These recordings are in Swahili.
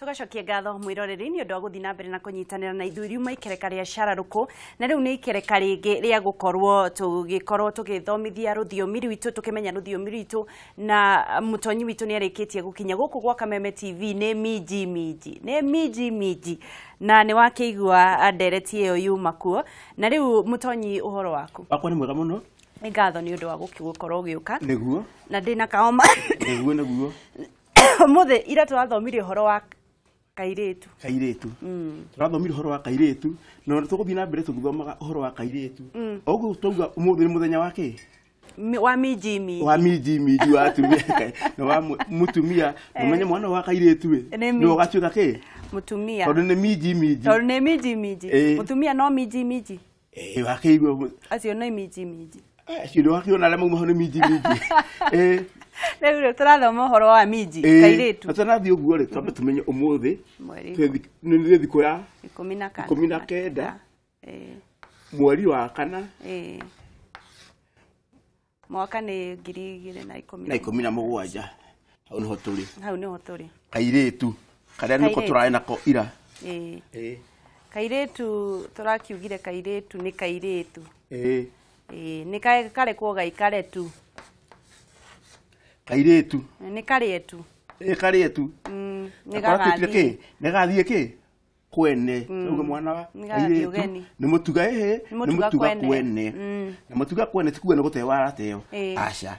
Tugacokia ngatho mwiroreri ni undu wa guthii na mbere na kunyitanira na ithuĩ riuma ikereka ria Shararũkũ na riu ni ikereka ringi ria gukorwo tugithomithia rũthiomi rwitũ tukimenya rũthiomi rwitũ na mutonyi witũ ni arikitie gukinya guku gwa Kameme TV ni miji na ni wakeigua ndereti iyo yuma kuo na riu mutonyi uhoro waku wakwa ni mwega muno ngatho ni undu wa gukorwo ugiuka niguo na ndina kaoma niguo muthe ira turathomire uhoro wa Kairetu turathomire uhoro wa Kairetu no tuguthii na mbere tugithomaga uhoro wa Kairetu oguo tuga umuthi ni muthenya wake wa miji wa tumia no wa mutumia mumenye mwana wa Kairetu no gatuika ke mutumia tondu ni miji mutumia no miji wakeigua acio no miji acio wakiona la mauma ni miji Leo turathoma uhoro wa miji Kairetu atanathi uguo ri twambe tumenye umuthi ni thiko ya 19 mweri wa kana mwaka ni 2017 hau niho turi Kairetu karia niko turae nako ira Kairetu turakiugire Kairetu ni Kairetu ni kare kuoga ikare tu Kairetu ni karietu ni gathie ke kwene ugo mwana wa Kairetu ni mutuga kwene na mutuga kwene tikuga no gutewa arateo aca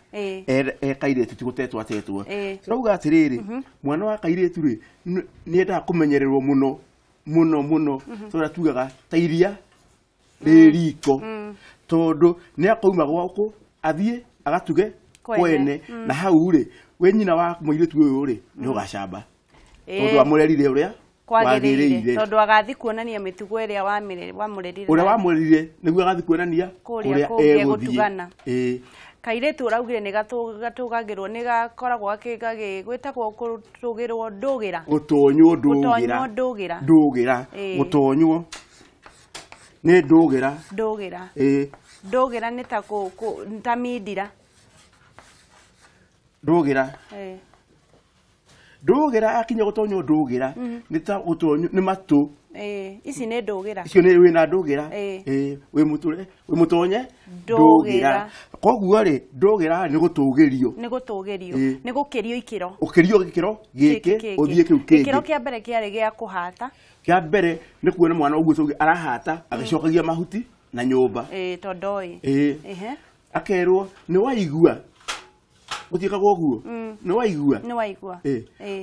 Kairetu tigutetwa tetwo turauga atiriri mwana wa Kairetu ri ni enda kumenyererwo muno turatugaga tairia riko tondu ni akauma gwaku athie agatuge kwene na hau ri we nyina wa muiritu uyu ri ni ugacamba tondu amurerire uria kwagirire tondu agathi kuonania mitugo iria wamurerire uria wamurerire niguo agathi kuonania kuria egutugana Kairetu uraugire ni gatugagirwo ni gakoragwo gwitagwo kutugirwo ndugira gutonywo gutonywo ni ndugira ni ta midira ndugira akinya gutonyo ndugira ni ta gutonyo ni matu ici ni ndugira icio ni wina ndugira we mutonye ndugira koguo ri ndugira ni gutugirio ni gukirio ikiro giki uthie kiu kingi ikiro kia mbere kiari gia kuhata kia mbere ni kuona mwana uguo tungi arahata agicokagia mahuti na nyumba tondoi akerwo ni waigua uthika goguo ni waigua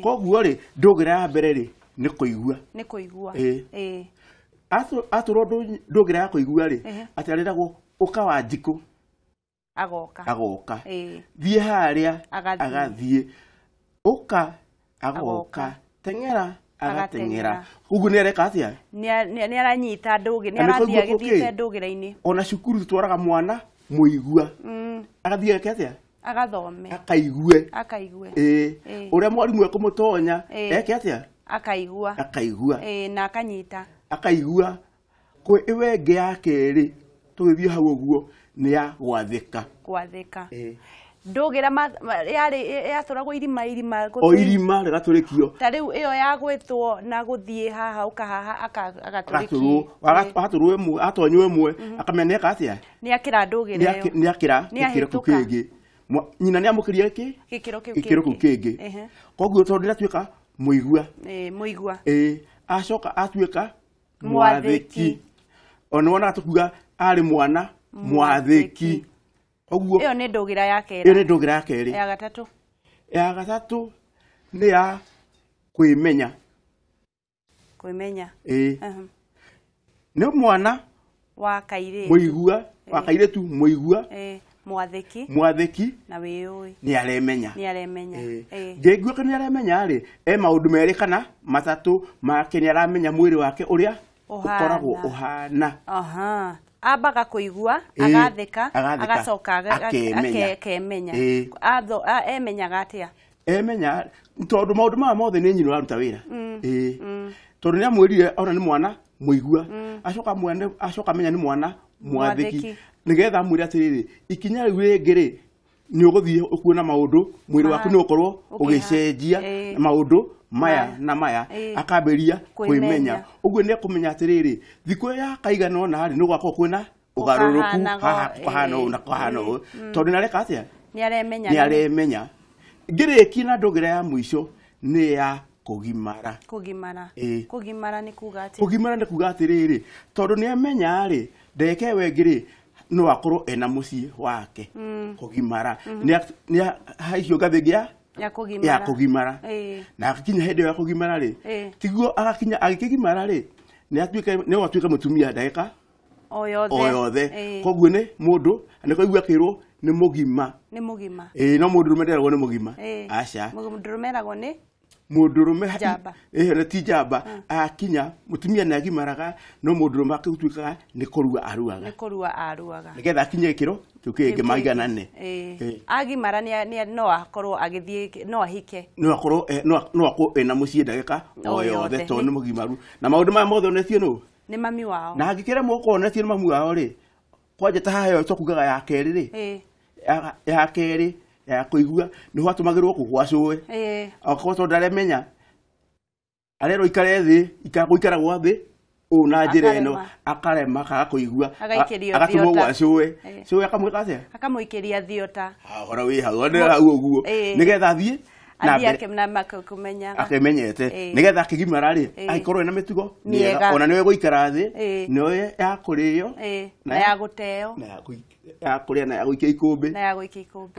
koguo ri ndugira ya mbere ri ni kuigua aturo ndugira ya kuigua ri atareragwo uka wa Njiku agoka thie haria agathie uka agoka tengera agatengera ugu ni areka atia ni aranyita ndugi ni arathia githite ndugira-ini ona cukuru twaraga mwana muigua agathie atia agathome akaigue uria mwarimu ekumutonya eke atia akaigua na akanyita akaigua kwe iwenge yake tugithie hau uguo ni ya gwathika ndugira yari yaturagwo irima rigaturikio ta riu iyo ya gwitwo na guthie haha ukahaha agaturikio aturwo imwe atonywo imwe akameneka atia ni akira ndugira iyo ni akira ikiro kingi nyina ni amukiria iki gikiro kingi koguo tondu ndatuika muigua acoka atuika mwathiki ona wona tukuga ari mwana mwathiki oguo iyo ni ndugira ya keri ya gatatu ni ya kwimenya ni mwana wa Kairetu muigua mwathiki na wiyui ni aremenya ngegua kana aremenya ri maundu meri kana matatu make ni aramenya mwiri wake uria ukoragwo uhana ambaga kuigua agathika agacoka akemenya emenyaga atia tondu maundu ma mothe ni nyina aruta wira tondu ni amwirire ona ni mwana muigua acoka menya ni mwana mwathiki nigetha mwiri atiriri ikinya riu ringi ni uguthie ukuona maundu mwiri waku ni ukorwo ugicenjia maundu maya na maya akaberia kwimenya uguo ne kumenya atiriri thiko ya kaigana ona hari no gwako kwina ugaruruku hano na hano tondu nareka atia ni aremenya ngiriki na ndogera ya mwisho ni ya kugimara ni kuga ati kugimara ni kuga atiriri tondu ni amenya ri ndeke wengiri no akorwo ena mucii wake kugimara ni haicio ngathigia ya kugimara na akinya hende ya kugimara ri tiguo agakinya agikigimara ri ni atuika mutumia ndeka oyothe koguo ni mundu ni koigua kirwo ni mugima no mundu rumeragwo ni mugima aca mundu rumeragwo ni mundurume na tijamba akinya mutumia na agimaraga no mundurume akituikaga ni korua aruaga nigetha akinye kiro tukinge maiganane agimara ni no akorwo agithie no ahike no akorwo no akwo ena mucii ndagika oyothe to ni mugimaru na maundu ma mothe onetio no ni mami wao na angikere moko onetio ni mami wao ri kwaje ta hayo tukugaga ya keri ri ya keri ya kuigua ni ho atumagirwo kugwacwe akoto ndaremenya arero ikare thi ikaguikara gwathi una njira eno akarema kaga kuigua agatumwo gwacwe so akamwika atia akamuikiria thiota ora wi hau ndera hau uguo nigetha thie na mbere na makumenya akemenyete nigetha akigimara ri aikorwo ena mitugo niega ona niwe guikara thi niwe ya kuriyo na ya guteo ya kuria na ya guikia ikumbi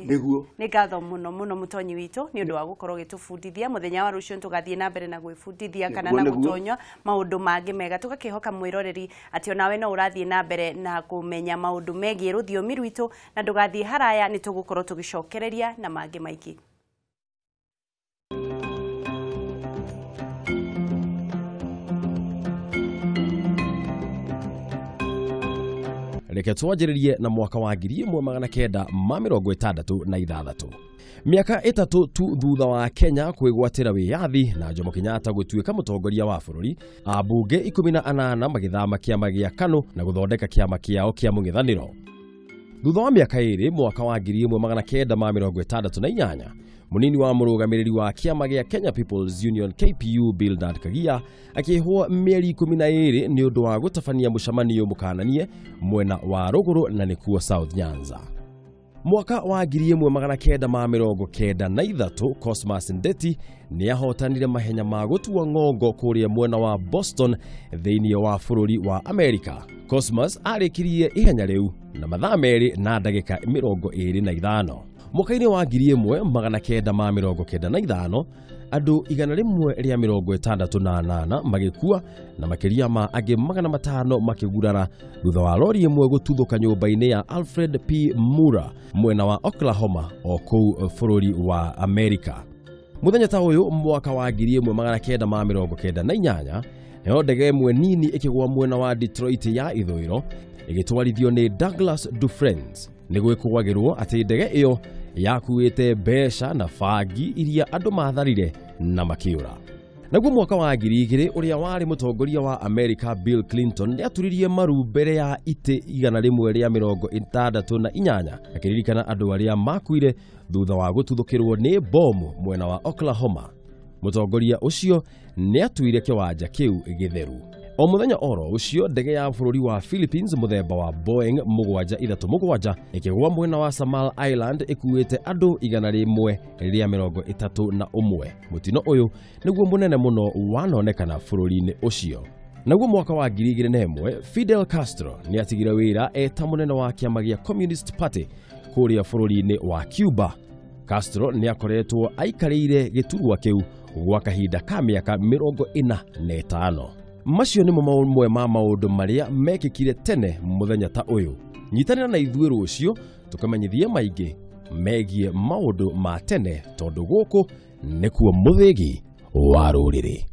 niguo ni ngatho muno mutonyi witu ni undu wa gukorwo gitubundithia muthenya wa rucio tugathie na mbere na gwibundithia kana na gutonya maundu mangi mega tugakihoka mwiroreri ati onawe no urathie na mbere na kumenya maundu megie ruthiomi rwitu na ndugathie haraya ni tugukorwo tugicokereria na mangi maiki. Reke twanjĩrĩrie na mwaka wa 1966. Miaka itatu tu thutha wa Kenya kwĩgwatĩra wĩyathi na Jomo Kenyatta gũtuĩka mũtongoria wa bũrũri, ambunge 18 magĩthama kĩama gĩa KANU na gũthondeka kĩama kĩao kĩa mũng'ethanĩro. Thutha wa miaka ĩrĩ, mwaka wa 1968, munini wa mũrũgamĩrĩri wa kĩama gĩa Kenya People's Union KPU Bildad Kagia akĩhwo mĩeri 12 nĩ ũndũ wa gũtabania mũcemanio mũkananie mwena wa rũgũrũ na nĩkuo South Nyanza. Mwaka wa 1993, Cosmas Ndeti nĩ ahotanire mahenya ma gũtua ng'ongo kũrĩa mwena wa Boston thĩinĩ wa bũrũri wa Amerika. Cosmas arĩkirie ihenya rĩu na mathaa merĩ na ndagĩka 25. Mwaka-inĩ wa 1995, andũ 168 magĩkua na makĩria ma angĩ 500 makĩgurara thutha wa lori ĩmwe gũtuthũka nyũmba-inĩ ya Alfred P. Mura mwena wa Oklahoma o kũu bũrũri wa Amerika. Mũthenya ta ũyũ mwaka wa 1998, nayo ndege ĩmwe nini ĩkĩgwa mwena wa Detroit ya ithũĩro ĩgĩtwarithio nĩ Douglas Dufresne. Nĩ gwĩkũgwagĩrwo atĩ ndege ĩyo yakuĩte mbeca na bangi iria andũ matharire na makĩũra. Naguo mwaka wa 2000, ũrĩa warĩ mũtongoria wa Amerika Bill Clinton nĩ aturirie maru mbere ya itĩ 168 akĩririkana andũ arĩa makuire thutha wa gũtuthũkĩrwo nĩ bomu mwena wa Oklahoma. Mũtongoria ũcio nĩ atuire kĩwanja kĩu gĩtheru. O mũthenya oro ũcio ndege ya bũrũri wa Philippines mũthemba wa Boeing 737 ĩkĩgwa mwena wa Samal Island ĩkuĩte andũ 131. Mũtino ũyũ nĩguo mũnene mũno wanonekana bũrũri-inĩ ũcio. Naguo mwaka wa 2001, Fidel Castro nĩ atigire wĩra eta mũnene wa kĩama gĩa Communist Party kũrĩa bũrũri-inĩ wa Cuba. Castro nĩ akoretwo aikarĩire gĩturwa kĩu gwa kahinda ka mĩaka 45. Macio nĩmo mamwe ma maũndũ marĩa mekĩkire tene mũthenya ta ũyũ. Nyitanĩra na ithuĩ rũciũ tũkamenyithie maingĩ megiĩ maũndũ ma tene tondũ gũkũ nĩkuo mũthĩgi wa rũrĩrĩ.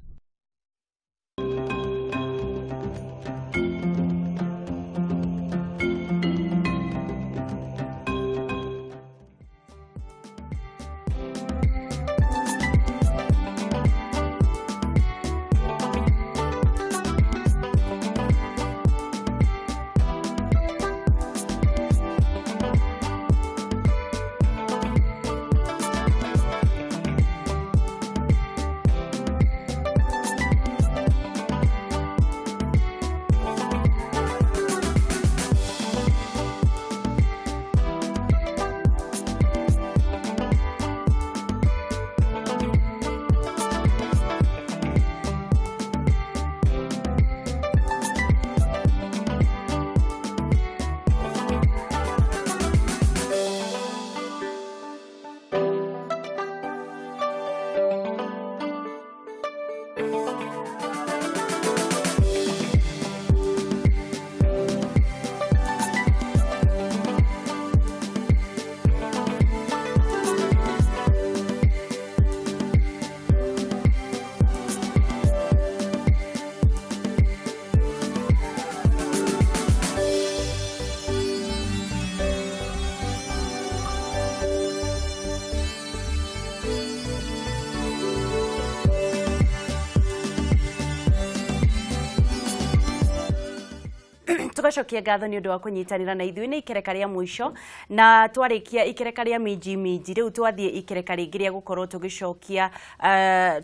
tugacokia ngatho ni undu wa kunyitanira na ithui ni ikereka ria mwisho na twarikia ikereka ria minji riu twathie ikereka ringi ria gukorwo tugicokia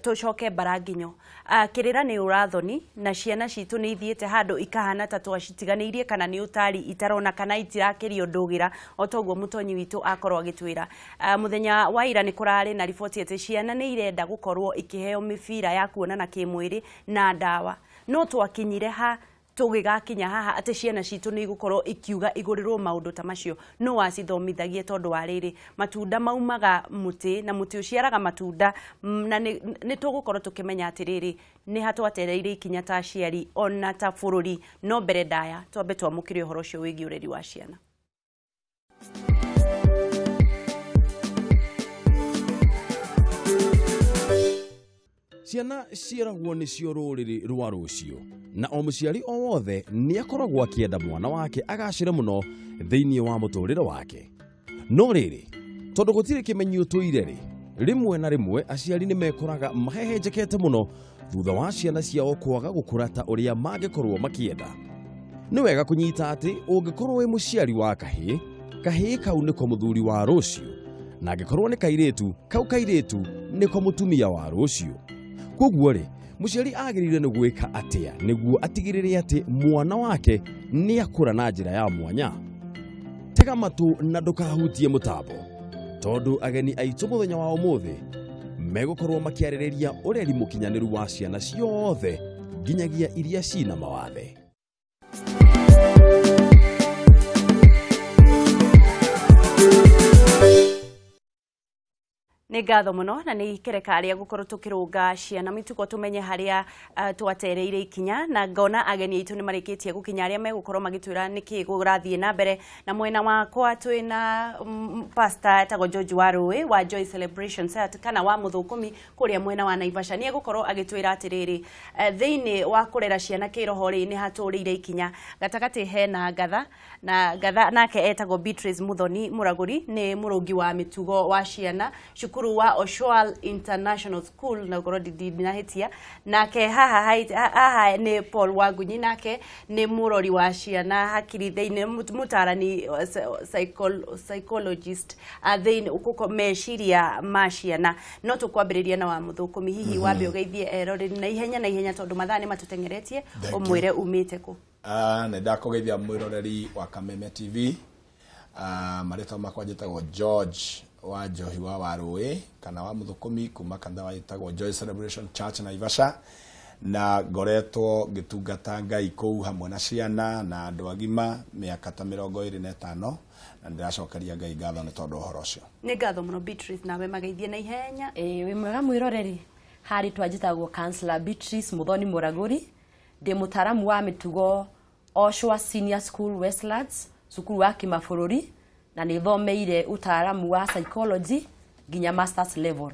tucoke Baranginyo kirira ni urathoni na ciana citu ni ithiete handu ikahana ta twacitiganirie kana ni utari itarona kana itirakirio ndugira otoguo mutonyi witu akorwo agitwira muthenya wa ira ni kurari na riboti ati ciana ni irenda gukorwo ikiheo mibira ya kuonana kimwiri na ndawa no twakinyire ha tugigakinya haha ati ciana citu ni gukorwo ikiuga igurirwo maundu ta macio no wacithomithagie tondu wa riri matunda maumaga muti na muti uciaraga matunda na ni tugukorwo tukimenya ati riri ni hatwatereire ikinya ta ciari ona ta bururi no mbere ndaya twambe twamukire uhoro ucio wigi ureri wa ciana. Ciana ciaragwo nicio ruriri rwa rucio na o muciari o wothe ni akoragwo akienda mwana wake agacire muno thiini wa muturire wake no riri tondu gutire kimenyo tuire rimwe na rimwe aciari ni mekoraga mahehenjekete muno thutha wa ciana ciao kwaga gukura ta uria mangikorwo makienda ni wega kunyita ati ungikorwo wi muciari wa kahii kau niko muthuri wa rucio na angikorwo ni kairitu kau kairitu niko mutumia wa rucio. Koguo ri muciari agirire ni gwika atia niguo atigirire ati mwana wake ni akura na njira ya mwanya. Tega matu na ndukahutie mutambo tondu ageni aitu muthenya wa umuthi megukorwo makiaririria ureri mukinyaniru wa ciana ciothe nginyagia iria cina mawathe. Ni ngatho muno na ni ikereka aria gukorwo tukirunga ciana mituko tumenye haria twatereire ikinya na ngona ageni aitu ni marikitie gukinya aria megukorwo magitwira niki gurathie na mbere na mwena wakwa twina pastor tago George Warui wa Joy Celebration Set kana wa muthukumi kuria mwena wa Naivasha ni gukorwo agitwira atiriri thiini wa kurera ciana kiroho ri ni haturiire ikinya gatagati hena gatha nake etago Beatrice Muthoni Muraguri ni murungi wa mitugo wa ciana wa Oshwal International School na gorodi na hetia nake haha ni Paul Wagunyi nake ni murori wa ciana hakiri thiini mutarani psychologist thiini ukuko meshiria maciana no tukwambiriria na wa muthukumi hihi wambe ugeithie erori na ihenya tondu mathani matutengeretie umwire umite ku na ndakugeithia mwiroreri wa Kameme TV marito makwa njitagwo George wa Johi wa Warui kana wa muthukumi kuma kanitha witagwo Joy Celebration Church Naivasha na ngoretwo ngitungata Ngai kou hamwe na ciana na andu agima miaka ta 25 na ndiracokeria Ngai ngatho ni tondu uhoro ucio. Ni ngatho muno Beatrice nawe mageithie na ihenya wi mwega mwiroreri hari twajitagwo Counselor Beatrice Muthoni Muraguri ndi mutaramu wa mitugo Oshwa Senior School Westlands cukuru wa Kimabũrũri na ni thomeire utaaramu wa psychology ginya masters level.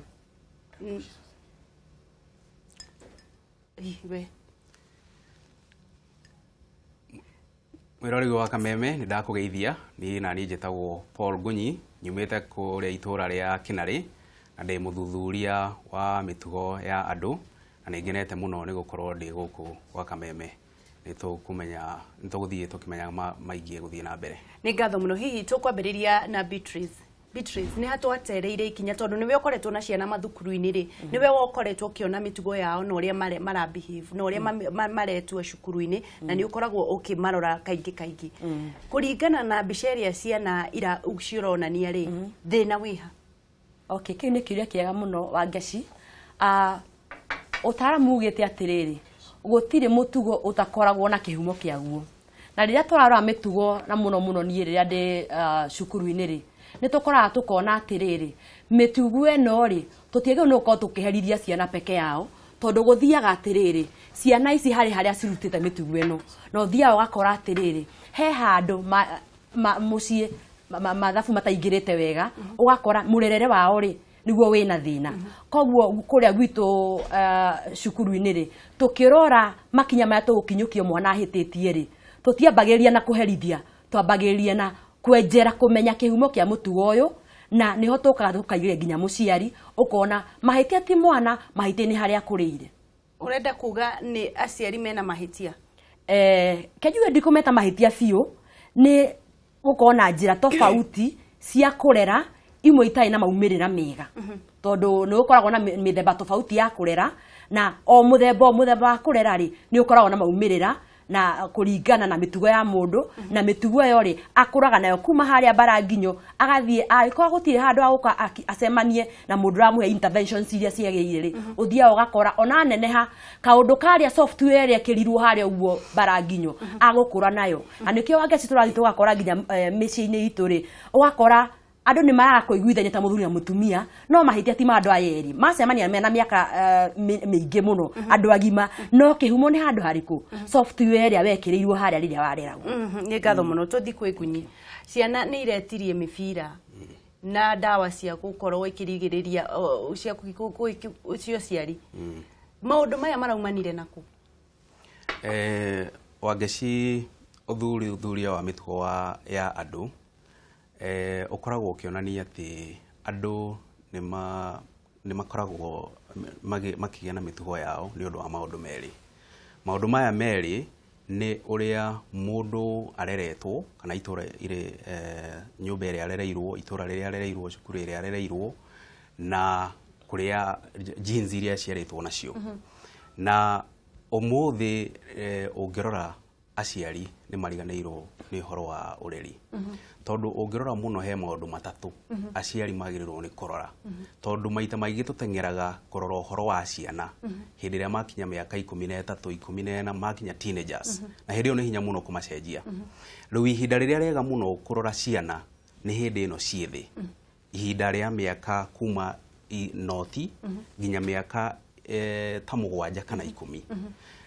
Mwirori wa Kameme ni ndakugeithia ni na ni njitagwo Paul Gunyi nyumite kuria itura ria Kinari na ndi muthuthuria wa mitugo ya andu na ni ngenete muno ni gukorwo ndi guku wa Kameme nituguthie tukimenya maingi guthie na mbere. Ni ngatho muno hihi tukwambiriria na Beatrice ni hatwatereire ikinya tondu niwe ukoretwo na ciana mathukuru-ini ri niwe wokoretwo kiona mitugo yao na uria mara behave na uria maretwo cukuru-ini na ni ukoragwo ukimarora kaingi kuringana na biceria ciana ira ucironania ri thina wiha. Okay, kiu ni kiuria kiega muno wa Ngeci. Utaaramu ugite atiriri gutire mutugo utakoragwo na kihumo kiaguo na riria twarora mitugo na muno ni riria ndi cukuru-ini ri ni tukoraga tukona atiriri mitugo eno ri tutiege no ko tukiheriria ciana peke yao tondu guthiaga atiriri ciana ici haria cirutite mitugo eno no thia ugakora atiriri he handu mucie mathabu mataingirite wega ugakora murerere wao ri niguo wina thina koguo kuria gwitu cukuru-ini ri tukirora makinya maya tugukinyukio mwana ahititie ri tutiambagiria na kuherithia twambagiria na kwenjera kumenya kihumo kia mutugo uyu na niho tukaga tukaigire nginya muciari ukona mahitia ti mwana mahitia ni haria kurire. Urenda kuga ni aciari mena mahitia kenjuge ndikumeta mahitia biũ nĩ gũkorwo na njĩra tofauti cia kũrera imwe itarĩ na maumĩrĩra mega tondũ nĩ gũkoragwo na mĩthemba tofauti ya kũrera na o mũthemba wa kũrera rĩ nĩ ũkoragwo na maumĩrĩra na kũringana na mĩtugo ya mũndũ na mĩtugo ĩyo rĩ akũraga nayo kuma harĩa Baranginyo agathiĩ agĩkorwo gũtirĩ handũ agũka acemanie na mũndũ ũramũhe interventions iria ciagĩrĩire rĩ ũthiaga ũgakora ona neneha kaũndũ karĩa software ĩrĩa ĩkĩrirwo harĩa ũguo Baranginyo agũkũra nayo na nĩkĩo wangeci tũrathiĩ tũgakora nginya mĩciĩ-inĩ itũ rĩ ũgakora andũ nĩ maraga kũiguithania ta mũthuri na mũtumia no mahĩtia ti andũ aya erĩ macemania mena mĩaka mĩingĩ mũno andũ agima no kĩhumo nĩ handũ harĩkũ software ĩrĩa wekĩrĩirwo harĩa rĩrĩa wareragwo nĩ ngatho mũno tũthi kwĩ Gunyi ciana nĩ iretirie mĩbira na ndawa cia gũkorwo ikĩrigĩrĩria cia ciari maũndũ maya maraumanire nakũ wangeci ũthuthuria wa mĩtugo ya andũ ũkoragwo ũkĩonania atĩ andũ nĩ makoragwo makĩgĩa na mĩtugo yao nĩ ũndũ wa maũndũ merĩ. Maũndũ maya merĩ nĩ ũrĩa mũndũ areretwo kana itũra irĩ nyũmba ĩrĩa arereirwo, itũra rĩrĩa arereirwo, cukuru ĩrĩa arereirwo na kũrĩa genes iria aciarĩtwo nacio. Na ũmũthĩ ũngĩrora aciari nĩ mariganĩirwo nĩ ũhoro wa ũreri. Tondũ ũngĩrora mũno he maũndũ matatũ aciari magĩrĩirwo nĩ kũrora. Tondũ maita maingĩ tũteng'eraga kũrora ũhoro wa ciana hĩndĩ ĩrĩa makinya mĩaka 13, 14 makinya teenagers. Na hĩndĩ ĩyo nĩ hinya mũno kũmacenjia. Rĩu ihinda rĩrĩa rĩega mũno kũrora ciana nĩ hĩndĩ ĩno ciĩ thĩ. Ihinda rĩa mĩaka kuma noti nginya mĩaka ta 7 kana 10.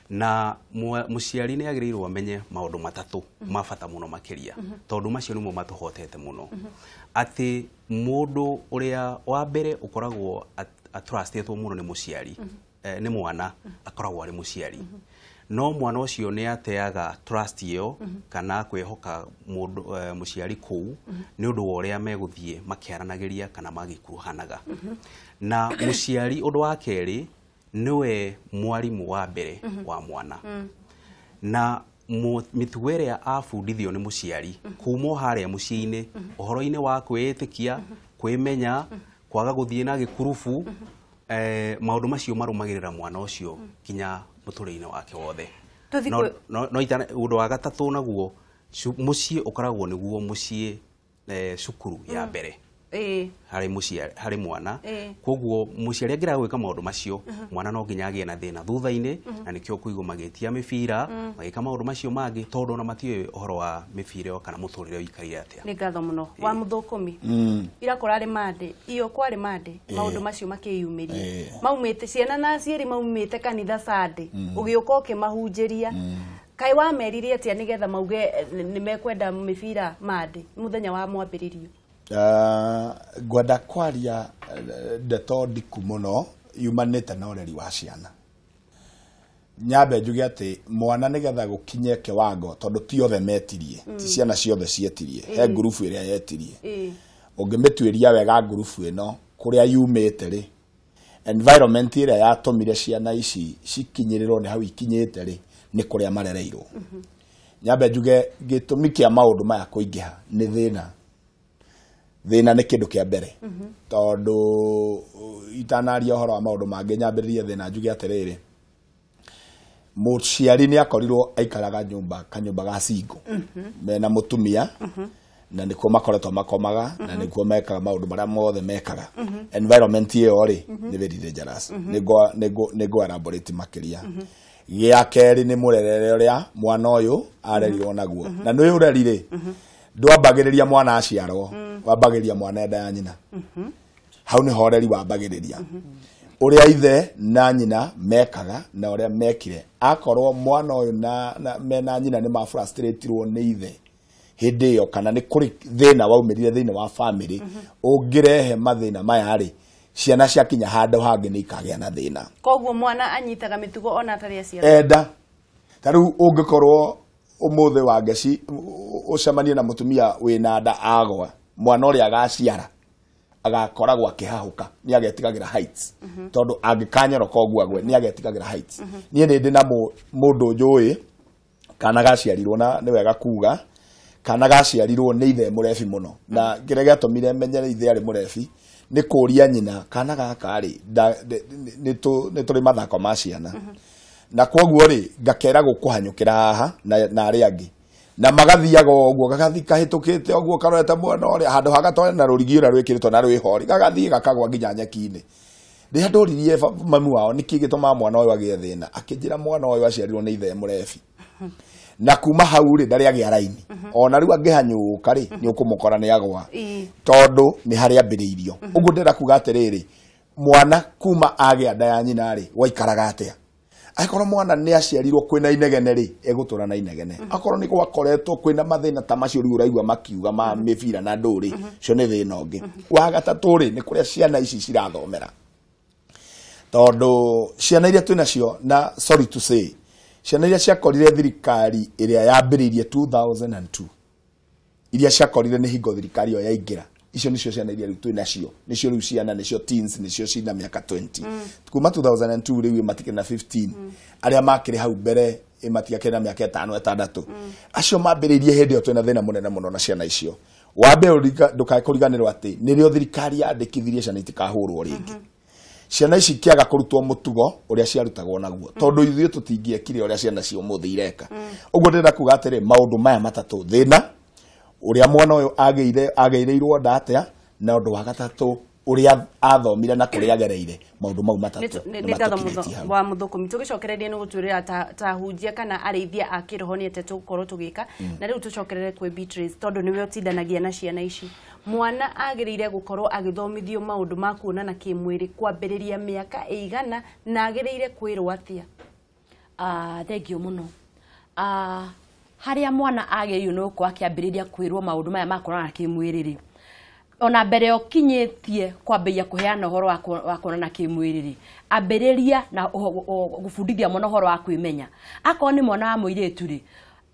Na mũciari nĩ agĩrĩirwo amenye maũndũ matatũ ma bata mũno makĩria tondũ macio nĩmo matũhotete mũno atĩ mũndũ ũrĩa wa mbere ũkoragwo atrustetwo mũno nĩ mũciari nĩ mwana akoragwo arĩ mũciari no mwana ũcio nĩ ateaga trust ĩyo kana kwĩhoka mũndũ mũciari kũu nĩ ũndũ wa ũrĩa megũthiĩ makĩaranagĩria kana magĩkuruhanaga na mũciari ũndũ wa kerĩ niwe mwarimu wa mbere wa mwana na mĩtugo ĩrĩa abundithio nĩ mũciari kuma harĩa mũciĩ-inĩ ũhoro-inĩ wa kwĩĩtĩkia kwĩmenya kwaga gũthiĩ na gĩkurubu maũndũ macio marũmagĩrĩra mwana ũcio kinya mũtũrĩre-inĩ wake wothe no ũndũ wa gatatũ naguo mũciĩ ũkoragwo nĩguo mũciĩ cukuru ya mbere harĩ mwana koguo mũciari angĩra gwĩka maũndũ macio mwana no nginya agĩe na thĩna thutha-inĩ na nĩkĩo kũigua magĩtia mĩbira magĩka maũndũ macio mangĩ tondũ ona matiũĩ ũhoro wa mĩbira kana mũtũrĩre ũikarire atĩa. Nĩ ngatho mũno wa mũthũkũmi ira kũrarĩ mande iyo kwarĩ mande maũndũ macio makĩyumĩria maumĩte ciana na aciari maumĩte kanitha Sunday ũgĩũka ũkĩmahunjĩria kai wa merire atĩa nĩgetha mauge nĩ mekwenda mĩbira mande mũthenya wa mwambĩrĩrio. Gwenda kwaria ndeto ndiku mũno yumanĩte na ũreri wa ciana. Nyambe njuge atĩ mwana nĩgetha gũkinye kĩwango tondũ ti othe metirie ti ciana ciothe cietirie he ngurubu ĩrĩa yetirie ũngĩmĩtuĩria wega ngurubu ĩno kũrĩa yumĩte rĩ environment ĩrĩa yatũmire ciana ici cikinyĩrĩrwo nĩ hau ikinyĩte rĩ nĩ kũrĩa marereirwo. Nyambe njuge gĩtũmi kĩa maũndũ maya kũingĩha nĩ thĩna nĩ kĩndũ kĩa mbere tondũ itanaria ũhoro wa maũndũ mangĩ nyambĩrĩrie thĩna njuge atĩrĩrĩ mũciari nĩ akorirwo aikaraga kanyũmba ga single mena mũtumia na nĩkuo makoretwo makomaga na nĩkuo mekaga maũndũ marĩa mothe mekaga environment ĩyo rĩ nĩ very dangerous nĩgo elaborate makĩria gĩa kerĩ nĩ mũrerere ũrĩa mwana ũyũ arerirwo naguo na nĩ ũreri rĩ ndwambagĩrĩria mwana aciarwo wambagĩrĩria mwana enda ya nyina hau nĩ horeri wambagĩrĩria ũrĩa ithe na nyina mekaga na ũrĩa mekire akorwo mwana ũyũ na mena nyina nĩ mafrustratirwo nĩ ithe hĩndĩ ĩyo kana nĩ kũrĩ thĩna waumĩrire thĩinĩ wa family ũngĩrehe mathĩna maya rĩ ciana ciakinya handũ hangĩ nĩ ikagĩa na thĩna. Koguo mwana anyitaga mĩtugo ona atarĩ aciarwo enda tarĩu ũngĩkorwo ũmũthĩ wa ngeci ũcemanie na mũtumia wĩna nda agwa mwana ũrĩa agaciara agakoragwo akĩhahũka nĩ agetigagĩra heights tondũ angĩkanyoroka ũguo agwe nĩ agetigagĩra heights. Niĩ nĩ ndĩ na mũndũ njũĩ kana gaciarirwo na nĩ wega kuga kana gaciarirwo nĩ ithe mũrebi mũno na kĩrĩa gĩatũmire menye ithe arĩ mũrebi nĩ kũria nyina kana gaka rĩ nĩ tũrĩ mathako ma ciana na kwoguo rĩ ngakera gũkũhanyũkĩra haha na arĩa angĩ na magathiaga ũguo gagathi kahĩtũkĩte ũguo karorete mwana ũrĩa handũ hagatwara na rũrigi ũrĩa rwĩkĩrĩtwo na rwĩhori gagathiĩ gakagwa nginya nyeki-inĩ rĩrĩa ndoririe mamu wao nĩkĩ gĩtũmaga mwana ũyũ agĩe thĩna akĩnjĩra mwana ũyũ aciarirwo nĩ ithe mũrebi na kuma hau rĩ ndarĩ agĩa raini ona rĩu angĩhanyũka rĩ nĩ ũkũmũkora nĩ agwa tondũ nĩ harĩ ambĩrĩirio ũguo ndĩrenda kuga atĩrĩrĩ mwana kuma agĩa nda ya nyina rĩ waikaraga atĩa akorwo mwana nĩ aciarirwo kwĩna inegene rĩ egũtũra na inegene akorwo nĩ gwakoretwo kwĩna mathĩna ta macio rĩu ũraigua makiuga ma mĩbira na ndũrĩ cio nĩ thĩna ũngĩ wa gatatũ rĩ nĩ kũrĩa ciana ici cirathomera tondũ ciana iria twĩnacio na sorry to say ciana iria ciakorire thirikari ĩrĩa yambĩrĩirie 2002 iria ciakorire nĩ hingo thirikari ĩyo yaingĩra icio nĩcio ciana iria rĩu twĩnacio nĩcio rĩu ciana nĩcio teens nĩcio cina mĩaka 20 kuma 2002 rĩu matikĩrĩ na 15 arĩa makĩrĩ hau mbere matikĩrĩ na mĩaka 5-6 acio mambĩrĩirie hĩndĩ ĩyo twĩna thĩna mũnene mũno na ciana icio wambe ndũkakũriganĩrwo atĩ nĩrĩo thirikari yandĩkithirie ciana itikahũrwo rĩngĩ ciana ici kĩaga kũrutwo mũtugo ũrĩa ciarutagwo naguo tondũ ithuĩ tũtingĩekire ũrĩa ciana cio mũthĩ ireka ũguo ndĩrenda kuga atĩrĩ maũndũ maya matatũ thĩna ũrĩa mwana ũyũ agĩirĩirwo nda atĩa na ũndũ wa gatatũ ũrĩa athomire na kũrĩa agereire maũndũ mau matatũ nĩ ngatho wa mũthũkũmi tũgĩcokereria nĩ gũtwĩrĩra ta hunjia kana arĩithia a kĩroho nĩ ete tũgũkorwo tũgĩka na rĩu tũcokerere kwĩ Beatrice tondũ nĩwe ũtindanagia na ciana ici mwana agĩrĩire gũkorwo agĩthomithio maũndũ ma kuonana kĩmwĩrĩ kwambĩrĩria mĩaka ĩigana na agĩrĩire kwĩrwo atĩa thengio mũno harĩa mwana agĩrĩirwo nĩ gũkorwo akĩambĩrĩria kwĩrwo maũndũ maya ma kuonana kĩmwĩrĩ rĩ ona mbere ũkinyĩtie kwambĩrĩria kũheana ũhoro wa kuonana kĩmwĩrĩ rĩ ambĩrĩria na gũbundithia mwana ũhoro wa kwĩmenya akorwo nĩ mwana wa mũirĩtu rĩ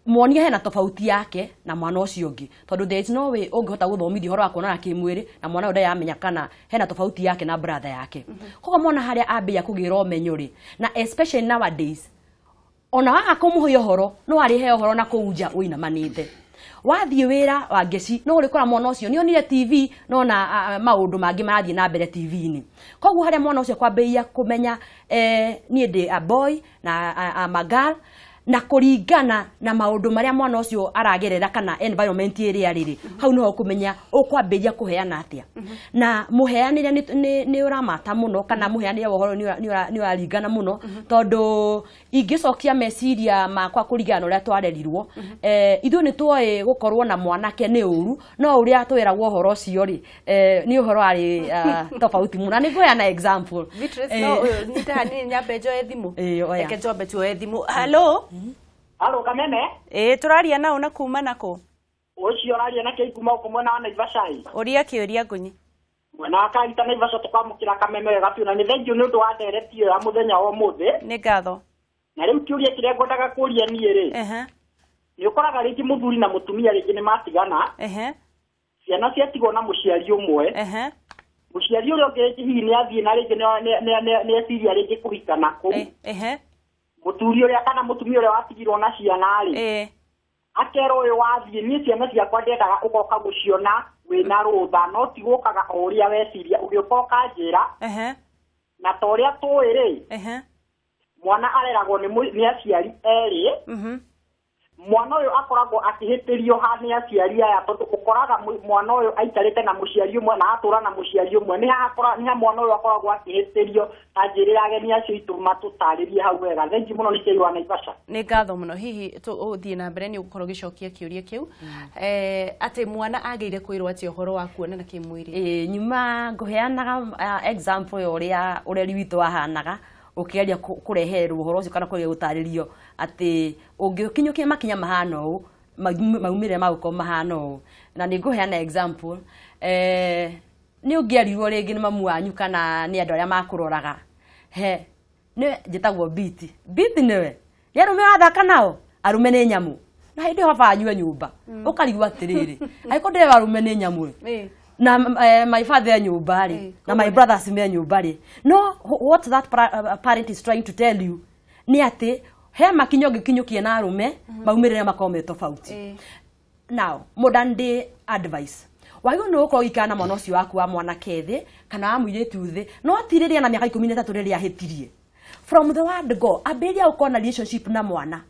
muonie hena tofauti yake na mwana ũcio ũngĩ tondũ there is no way ũngĩhota gũthomithia ũhoro wa kuonana kĩmwĩrĩ na mwana ũrĩa yamenya kana hena tofauti yake na brother yake koguo mwana harĩa ambĩrĩria kũgĩra ũmenyo rĩ na especially nowadays ona waga kũmũhe ũhoro no arĩhe ũhoro na kũunja ũinamanĩte wathiĩ wĩra wa ngeci no ũrĩkora mwana ũcio nĩ onire TV no na maũndũ mangĩ marathiĩ na mbere TV-inĩ koguo harĩa mwana ũcio kwambĩrĩria kũmenya niĩ ndĩ a boy na a girl na kũringana na maũndũ marĩa mwana ũcio aragerera kana environment ĩrĩa rĩrĩ hau no ũkũmenya ũkwambĩrĩria kũheana atĩa na mũheanĩre nĩ ũramata mũno kana mũheanĩre ũhoro nĩ ũraringana mũno tondũ ingĩcokia meciria makwa kũringana na ũrĩa twarerirwo ithuĩ nĩ tuoĩ gũkorwo na mwanake nĩ ũru no ũrĩa twĩragwo ũhoro ũcio rĩ nĩ ũhoro arĩ tofauti mũno nĩ ngũheana example Beatrice no nĩ nyambe njoe thimũ reke njombe tuoe thimũ hello Halo Kameme? Tũraria nao na kuma nako. Ũcio araria na kĩ kuma uko mwena wa Naivasha. Ũria kĩũria Ngũnyi. Mwena wa Kaita Naivasha tũkamũkĩra Kameme wega biũ na nĩ thengiũ nĩ ũndũ wa ndereti ya mũthenya wa ũmũthĩ. Nĩ ngatho. Na rĩu kĩũria kĩrĩa ngwendaga kũria niĩ rĩ. Nĩ ũkoraga rĩngĩ mũthuri na mũtumia rĩngĩ nĩ matigana. Ciana ciatigwo na mũciari ũmwe. Mũciari ũrĩa ũngĩ hihi nĩ athiĩ na rĩngĩ nĩ eciria rĩngĩ kũhikana kũu. Mũturi ũrĩa kana mũtumia ũrĩa watigirwo na ciana rĩ akerwo ũyũ wathiĩ niĩ ciana ciakwa ndendaga ũgoka gũciona wĩna rũtha no ti gũkaga o ũrĩa weciria ũgĩũka ũkanjĩra na ta ũrĩa tũĩ rĩ mwana areragwo nĩ aciari erĩ mwana ũyũ akoragwo akĩhĩtĩrio nĩ aciari aya tondũ ũkoraga mwana ũyũ aikarĩte na mũciari ũmwe na atũra na mũciari ũmwe nĩ mwana ũyũ akoragwo akĩhĩtĩrio ta njĩrĩra ageni acio itũ matũtarĩrie hau wega thengi mũno nĩ kĩrĩ wa Naivasha nĩ ngatho mũno hihi ũthiĩ na mbere nĩ ũgũkorwo gĩcokia kĩũria kĩu atĩ mwana agĩrĩire kwĩrwo atĩ ũhoro wa kuonana kĩmwĩrĩ nyuma ngũheanaga example ya ũrĩa ũreri witũ wahanaga ũkĩaria kũreherwo ũhoro ũcio kana kũrĩa gũtarĩrio atĩ ũngĩkinyũkia makinya mahana ũũ maumĩrĩra magũkorwo mahana ũũ na nĩ ngũheana example nĩ ũngĩarirwo rĩngĩ nĩ mamu wanyu kana nĩ andũ arĩa makũroraga nĩ njĩtagwo Biti nĩwe nĩ arũme wathaka nao arũme nĩ nyamũ na hĩndĩ ĩyo baba anyue nyũmba ũkarigwo atĩrĩrĩ angĩkorwo ndĩrĩ arũme nĩ nyamũ na my father nyũmba rĩ na my brothers me nyũmba rĩ no what that parent is trying to tell you nĩ atĩ he makinyo gikinyukie na arume maumirire makome tofauti. Now modern day advice wayo no ko ikana mwana ucio waku wa mwana kethe kana wa muiretu thi no atiriria na miaka 13 riria hetirie from the word go aberia ukona relationship na mwana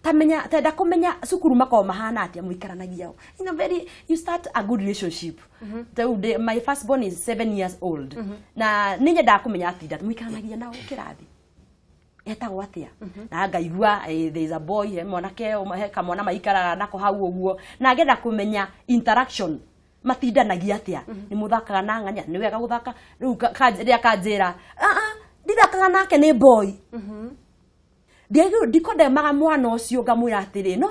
tamenya tada kumenya sukuru mako mahana atia muikaranagia you start a good relationship. My firstborn is 7 years old na ninye da kumenya atinda muikaranagia na ukirathi etagwo atia na ngaigua there is a boy mwanake kamwana maikara nako hau uguo na ngenda kumenya interaction matindanagia atia ni muthakaga na ng'anya ni wega guthaka riu ria kanjira ndithakaga nake ni boy ndikode maga mwana ucio ngamwira atiri no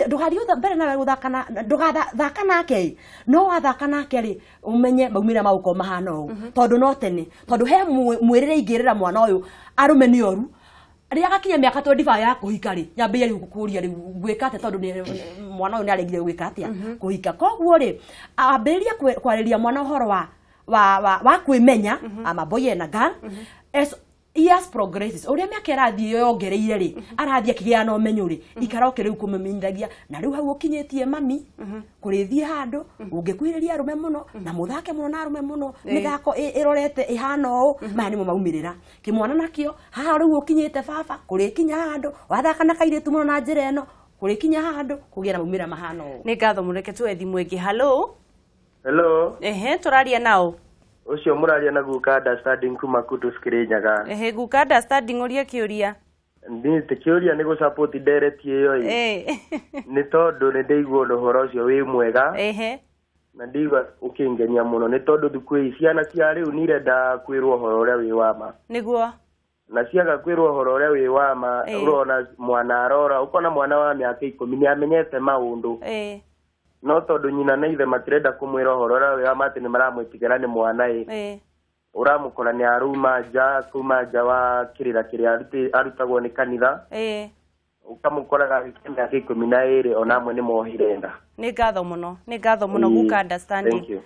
nduhari mbere na guthakana ndugathaka nake no wathaka nake ri umenye maumira mauko mahana u tondu no tene tondu he mwirire ingirira mwana uyu arume ni oru ria gakinya miaka 25 ya kuhika ri nyambia ri gukuria ri gwika ate tondu mwana uyu ni aregire gwika atia kuhika koguo ri ambiria kwariria mwana uhoro wa kwimenya ama boy na girl yes progresses uria miaka irathie yongereire ri arathie kigia no menyo ri ikaroke riu kumemenyagia na riu hau ukinyetie mami kurithie handu ungikwiriria arume muno na muthake muno na arume muno mithako irorete ihana o maya nimo maumirira kimwana nakio ha riu ukinyete baba kurikinya handu wathaka na kairitu muno na njira eno kurikinya handu kugia na maumira mahana o ni ngatho mureke tu ethimu ingi hello turaria nao ucio muraria na guka understanding kuma kutu skirinyaga guka understanding uria kiuria ndi te kiuria ni go support direct iyo ni tondu ni ndeigwo horo ucio wi mwega na ndigwa ukingenia muno ni tondu thukuru ciana cia riu ni renda kwirwo horo uria wi wama niguo na ciaga kwirwo horo uria wi wama urona mwana arora ukona mwana wa miaka 10 ni amenyete maundu no tondu nyina na ithe matirenda kumwira horo ra we amate ni maramwitigera ni mwana uramukora ni aruma ja wa kirira kiria arutagwo ni kanitha ukamukoraga gikenda 12 onamwe ni mohirenda ni ngatho muno guka understanding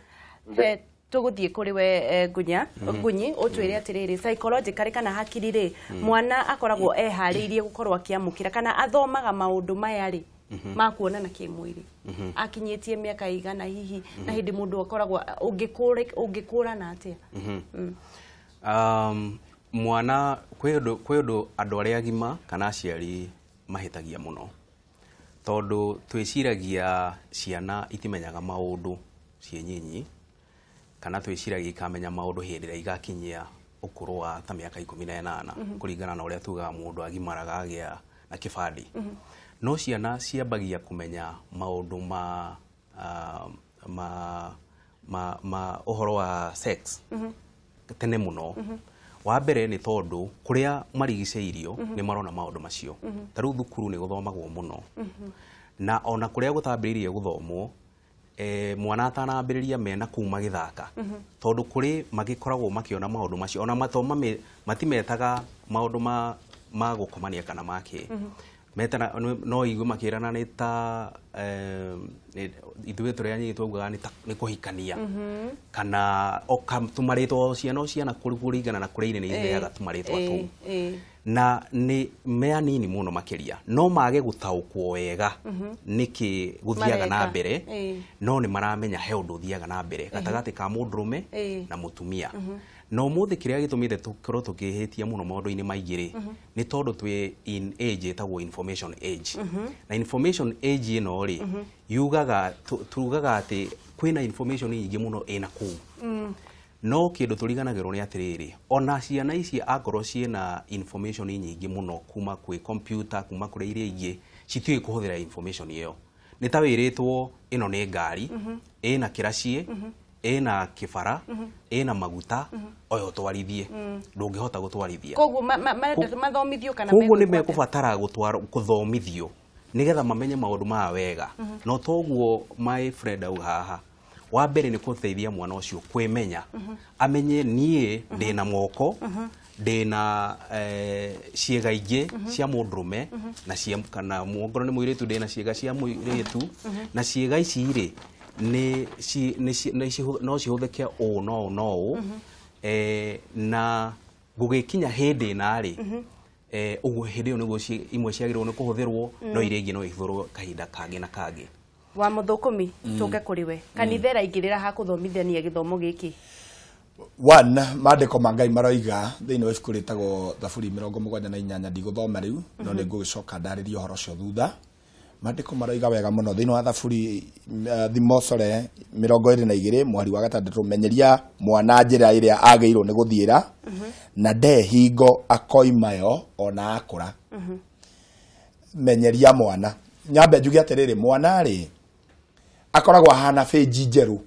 tuguthie kuri we Ngunyi utwire atiriri psychologically kana hakiri ri mwana akoragwo ehariirie gukorwo akiamukira kana athomaga maundu maya ri makuona na kimwiri akinyetie miaka igana hihi na hindi mundu akoragwo ungikura na atia mwana kwedo andu aria agima kana aciari mahitagia muno tondu twiciragia ciana itimenyaga maundu cienyinyi kana twiciragia ikamenya maundu hindi ria igakinyia ukuru wa ta miaka 18 kuringana na uria tugaga mundu agimaraga agia na kibandi no ciana ciambagia kumenya maundu ma uhoro wa sex tene muno wa mbere ni tondu kuria marigiceirio ni marona maundu macio taru thukuru ni guthomagwo muno na ona kuria gutambiririe guthomwo mwana atanambiriria mena kuma githaka tondu kuri magikoragwo makiona maundu macio ona mathoma matimetaga maundu ma gukomania kana make metana no igwe makirana ni ta ithuĩ tũrĩa nyinyi twaugaga ni kuhikania kana tumaritwo ciana kũringana na kũrĩa irĩ nĩ itheaga tumaritwa tu na ni mea nini muno makiria no mage gutaukwo wega niki guthiaga na mbere no ni maramenya he undu thiaga na mbere gatagati ka mundurume na mutumia no muthi kiria gitumite tukorwo tukihitia muno maundu-ini maingiri ni tondu twi in age etagwo information age na information age ino ri yugaga tugaga ati kwina information nyingi muno ina kuu no kindu turiganagirwo ni atiriri ona ciana ici akorwo ciena information nyingi muno kuma kwi computer kuma kuri iria ingi citiwe kuhuthira information iyo ni ta wiritwo ino ni ngari ina kiracie ina kibara ina maguta oyo twarithie ndungihota gutwarithia koguo mathomithio kana koguo ni mekubatara kuthomithio nigetha mamenye maundu ma wega no toguo my friend au haha wa mbere ni kuteithia mwana ucio kwimenya amenye nie ndina moko ndina ciega ingi cia mundurume na cia kana muongoro ni muiritu ndina ciega cia muiritu na ciega ici ri no cihuthike no na gugikinya hindi na ri uguo hindi yo niguo imwe ciagirwo ni kuhuthirwo no iria ingi no ihithurwo kahinda kangi na kangi wa muthukumi tuke kuri we kanitha raingirira ha kuthomithania githomo giki one mandiko mangai maroiga thiini wa ibuku ritagwo Thaburi 78 ndiguthoma riu no ni ngugicoka ndaririe uhoro cio thutha mandiko maroiga wega muno thiini wa Thaburi Thimosore 22 mwari wa gatandatu menyeria mwana njira iria ageirwo ni guthiira na nde hingo akoimayo ona akura menyeria mwana nyambe njuge atiriri mwana ri akoragwo hana feji njeru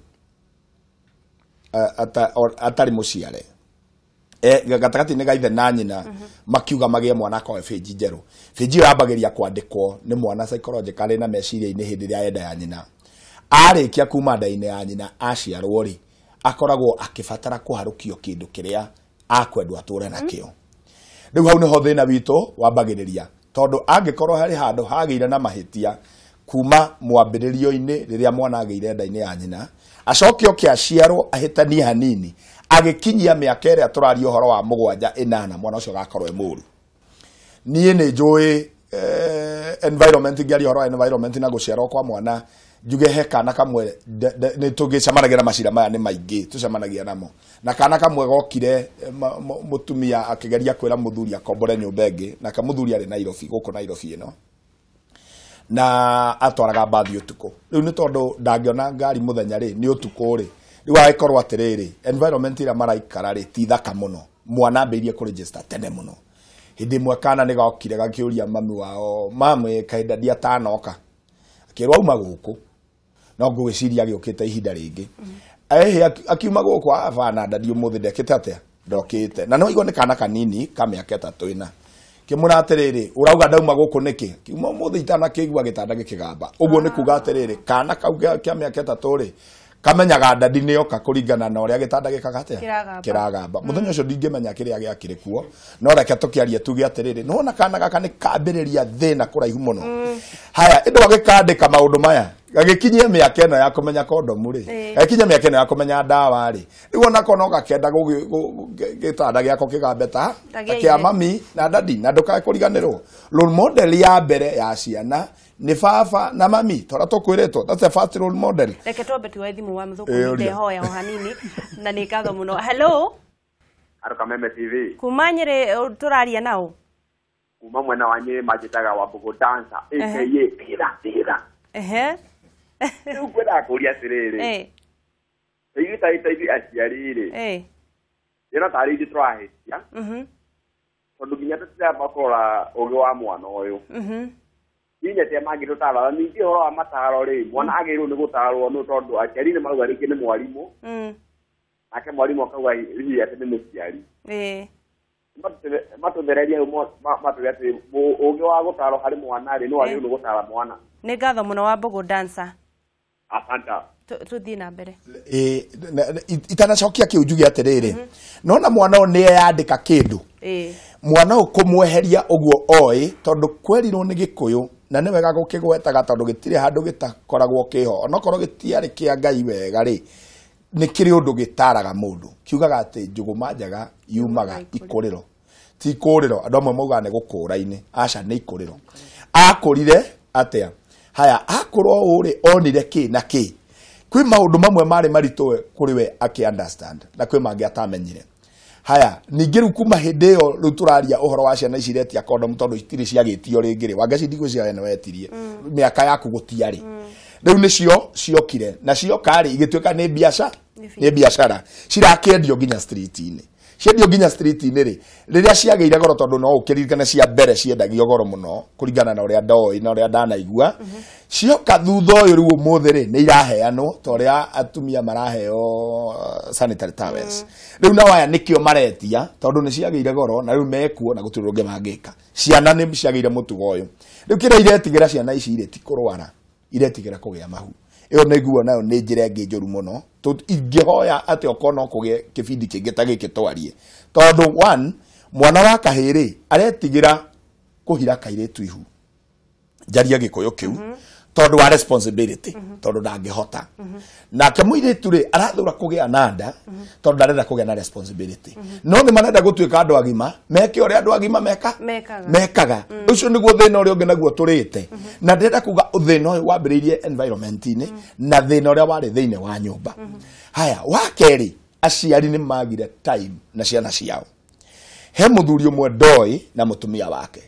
atari muciare gatagati ni gaithe na nyina makiuga magie mwana kwa feji njeru feji yambagiria kwandikwo ni mwana psychologically na meciria-ini hindi ria enda ya nyina arikia kuma nda-ini ya nyina aciarwo ri akoragwo akibatara kuharukio kindu kiria akwendwo ature nakio riu hau niho thina witu wambagiriria tondu angikorwo hari handu hageire na mahitia kuma mwambiririo-ini riria mwana ageire nda-ini ya nyina acokio kiaciarwo ahitanie hanini agikinyia miaka iria turaria uhoro wa 7-8 mwana ucio gakorwo emuru nie ni njui environment ngiaria uhoro wa environment na guciarwo kwa mwana njuge he kana kamwe ni tugicamanagia na macira maya ni maingi tucamanagia namo na kana kamwe gokire mutumia akigeria kwira muthuri akombore nyumba ingi na kamuthuri ari Nairobi guku Nairobi ino na atwaraga mbathi utuku riu ni tondu ndangiona ngari muthenya ri ni utuku ri riu agikorwo atiriri environment ira maraikara ri ti thaka muno mwana ambirie ku register tene muno hindi mwe kana ni gokire gakiuria mami wao mami kahinda dia tanoka akirwa uma guku no ngwiciria agiukite ihinda ringi akiuma guku avana ndadi umuthi ndekite atia ndokite na no igone kana kanini ka miaka 3 ina kimura atiriri urauga ndauma guku niki kiuma umuthi itana kigwa gitanda gikigamba uguo ni kuga atiriri kana kauga kia miaka 3 ri kamenyaga ndadi ni oka kuringana na uria gitanda gikagate kiragamba muthenya ucio ndingimenya kiria giakire kuo no reke tukiarie tuge atiriri no na kana gaka ni kambiriria thina kuraihu muno haya indo agikandika maundu maya gagikinyia miaka ino ya kumenya kondomu ri gagikinyia miaka ino ya kumenya ndawa ri riu ona kono gakenda gitanda giako kigambeta akia mami na dadi na ndukae kuriganirwo role model ya mbere ya ciana ni baba na mami tora tukwiritwo that's the first role model reke twambe tuoe thimu wa muthuku ndehoya o hanini na ni ngatho muno hello Kameme TV kumanyire turaria nao kuma mwena wa Nyeri majitaga wa Mbugu dancer aka tira ukwenda kuria siriri hivi aciarire ina taridi twahitia tondu nginya tutambakora ugi wa mwana uyu nginya te magi tutara ningi horo wa mataro ri mwana agiru ni gutarwo no tondu aciari ni maruga ringi ni mwarimu ake mwarimu akauga hihi ati ni muciari matuthereria matugati ugi wa gutaro hari mwana ri no agiru ni gutara mwana ni ngatho muno wa Mbugu dancer asanta tuthii na mbere itanacokia kiujugi atiriri nona mwana o ni yandika kindu mwana o kumweheria uguo oi tondu kwerirwo ni gikuyu na ni wega gukigwetaga tondu gitire handu gitakoragwo kiho onokorwo gitiari kia Ngai wega ri ni kiri undu gitaraga mundu kiugaga ati njuguma njaga yumaga ikuriro ti ikuriro andu amwe mauga ni gukura-ini aca ni ikuriro akurire atia haya akorwo uri onire ki na ki kwi maundu mamwe mari maritoe kuri we aki understand na kwi mangi atamenyire haya ningiru kuma hindi yo ru turaria uhoro wa ciana ici iretia condom tondu itiri ciagitio ringiri wangaci ndigo cia ene wetirie miaka yaku gutiari riu nicio ciokire na ciokari igituika ni biashara cirakendio nginya street-ini ciendio nginya street-ini ri riria ciageire goro tondu no ukiririkana cia mbere ciendagio goro muno kuringana na uria ndoi na uria ndanaigua cioka thutha uyu riu umuthi ri ni iraheanwo to uria atumia maraheo sanitary towels riu na waya nikio maretia tondu ni ciageire goro na riu mekuo na gutiri rungi mangika ciana ni ciageire mutugo uyu riu kira iretigira ciana ici ireti kurwara iretigira kugia mahu iyo niguo nayo ni njira ingi njuru muno ingihoya ati okono kugie kibindi kingi ta giki twarie tondu one mwana wa kahiri aretigira kuhira kairitu ihu jaria gikuyu kiu tondu wa responsibility tondu ndangihota nake muiritu ri arathura kugia nanda tondu ndarenda kugia na responsibility no ni marenda gutuika andu agima meke uri andu agima mekaga ucio niguo thina uri ungi naguo turite na ndenda kuga thina uyu wambiriirie environment ini na thina uria wari thiine wa nyumba haya wakeri aciari ni magire time na ciana ciao he muthuri umwe ndoi na mutumia wake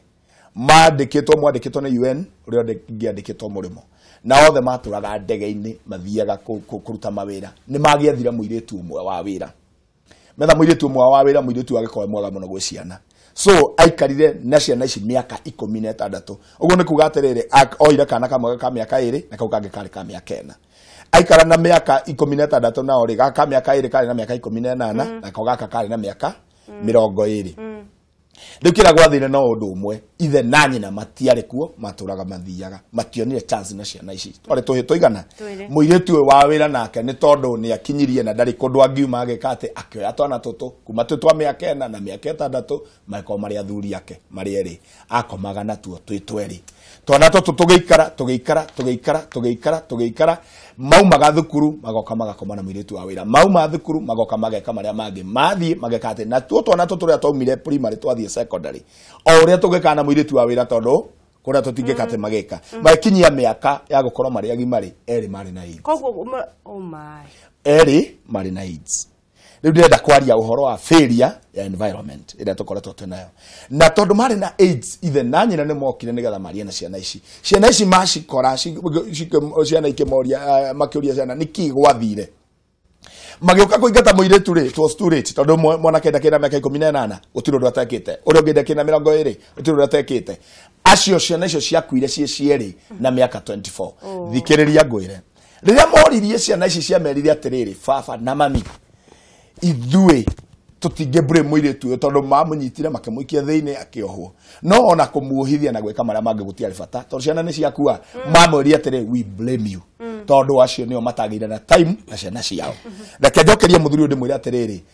mwandikitwo na UN uria ngiandikitwo murimo na othe maturaga ndege-ini mathiaga kuruta mawira ni magiethira muiritu umwe wa wira metha muiritu umwe wa wira muiritu wake kwa mwega muno gwe ciana so aikarire na ciana ici miaka 16 uguo ni kuga atiriri oire kana kamwe ka miaka 2 na kau kangi kari ka miaka 4 aikara na miaka 16 na ori gaka miaka 2 kari na miaka 18 na kau gaka kari na miaka 20 Ndikira gwathire no undu umwe ithe na nyina matiare kuo maturaga mathiaga mationire chance na ciana ici twari tuigana muiritu wa wira nake ni tondu ni akinyirie na ndari kundu angiuma agikate akioya twana tutu kuma twa miaka 4 na miaka 6 maiko mari athuri yake mari eri akomaga na tuo tweri twana tutu tugeikara maumaga thukuru magoka magakoma na muiritu wa wira mauma thukuru magoka mageka maria mangi mathie magekate na tuo twana tutu ria twaumire primary twathie secondary o uria tugekana muiritu wa wira tondu kuria tutingekate mageka makinyia miaka ya gukorwo mari agimari eri mari na AIDS koguo oh my eri mari na AIDS riu ndenda kwaria uhoro wa failure ya environment ira tukoretwo tunayo na tondu mari na AIDS ithe na nyina ni mokire nigetha maria na ciana ici macikora ciana ikimoria makiuria ciana niki gwathire magiuka kuingata muiritu ri it was too late tondu mwana kenda kina miaka 18 utiro ndo atekite uri ngenda kina 20 utiro ndo atekite acio ciana icio ciakuire cieri na miaka 24 thikiriria ngwire riria moririe ciana ici ciamerire atiriri baba na mami ithui tutingebre muiritu tondu mamunyitire makimuikia thiine akiohwo no ona kumuohithia na gweka maria mangi gutiari bata tondu ciana ni ciakua mamwiririe atiriri we blame you tondu acio nio matagire na time na ciana ciao reke njokerie muthuri undi mwire atiriri